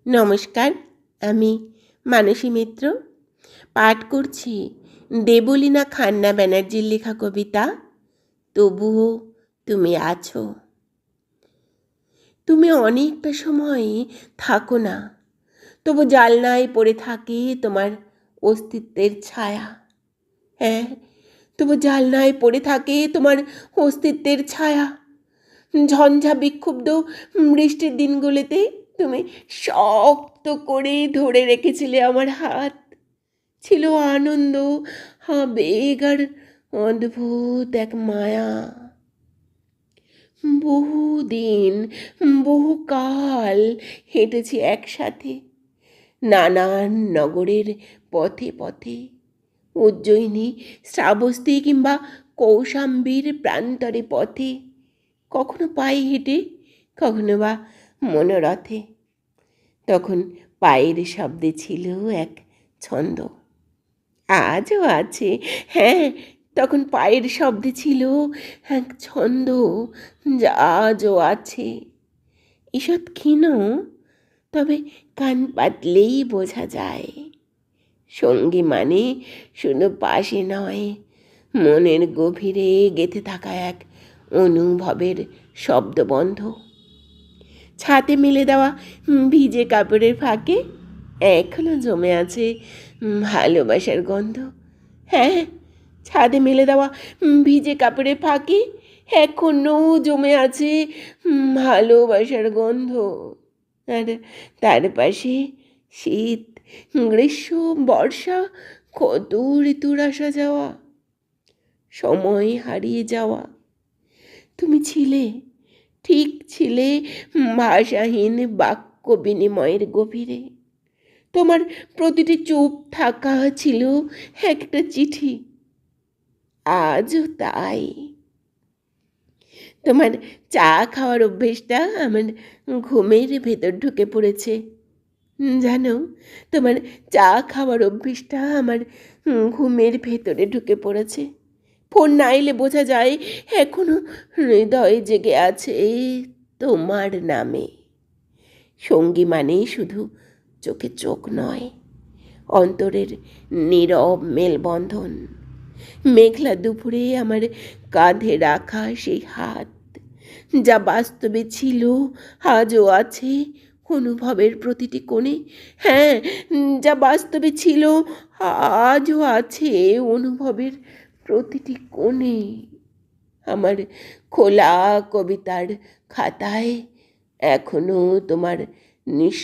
নমস্কার, আমি মানসী মিত্র পাঠ করছি দেবলীনা খান্না ব্যানার্জির লেখা কবিতা তবুও তুমি আছো। তুমি অনেকটা সময় থাকো না, তবু জালনায় পড়ে থাকে তোমার অস্তিত্বের ছায়া। হ্যাঁ, তবু জালনায় পড়ে থাকে তোমার অস্তিত্বের ছায়া। ঝঞ্ঝা বিক্ষুব্ধ বৃষ্টির দিনগুলিতে তুমি শক্ত করে ধরে রেখেছিলে আমার হাত। ছিল আনন্দ, আবেগ আর অদ্ভুত এক মায়া। বহুদিন, বহুকাল হেঁটেছি একসাথে নানান নগরের পথে পথে, উজ্জয়িনী, শ্রাবস্তি কিংবা কৌশাম্বীর প্রান্তরে পথে, কখনো পায়ে হেঁটে, কখনো বা মনোরথে। তখন পায়ের শব্দে ছিল এক ছন্দ, আজও আছে। হ্যাঁ, তখন পায়ের শব্দে ছিল এক ছন্দ, যা আজও আছে। ঈষৎ ক্ষীণ, তবে কান পাতলেই বোঝা যায়। সঙ্গী মানে শুধু পাশে নয়, মনের গভীরে গেঁথে থাকা এক অনুভবের শব্দবন্ধ। ছাতে মেলে দেওয়া ভিজে কাপড়ের ফাঁকে এখনো জমে আছে ভালোবাসার গন্ধ। হ্যাঁ, ছাদে মেলে দেওয়া ভিজে কাপড়ের ফাঁকে এখনো জমে আছে ভালোবাসার গন্ধ। আর তার পাশে শীত, গ্রীষ্ম, বর্ষা, কত ঋতুর আসা যাওয়া, সময় হারিয়ে যাওয়া। তুমি ছিলে, ঠিক ছিলে ভাষাহীন বাক্য বিনিময়ের গভীরে। তোমার প্রতিটি চুপ থাকা ছিল একটা চিঠি, আজও তাই। তোমার চা খাওয়ার অভ্যেসটা আমার ঘুমের ভেতর ঢুকে পড়েছে। জানো, তোমার চা খাওয়ার অভ্যেসটা আমার ঘুমের ভেতরে ঢুকে পড়েছে। ফোন না এলে বোঝা যায় এখনো হৃদয়ে জেগে আছে তোমার নামে। সঙ্গী মানেই শুধু চোখে চোখ নয়, অন্তরের নীরব মেলবন্ধন। মেঘলা দুপুরে আমার কাঁধে রাখা সেই হাত, যা বাস্তবে ছিল, আজও আছে অনুভবের প্রতিটি কোণে। হ্যাঁ, যা বাস্তবে ছিল, আজও আছে অনুভবের প্রতিটি কোণে। আমার খোলা কবিতার খাতায় এখনো তোমার নিঃ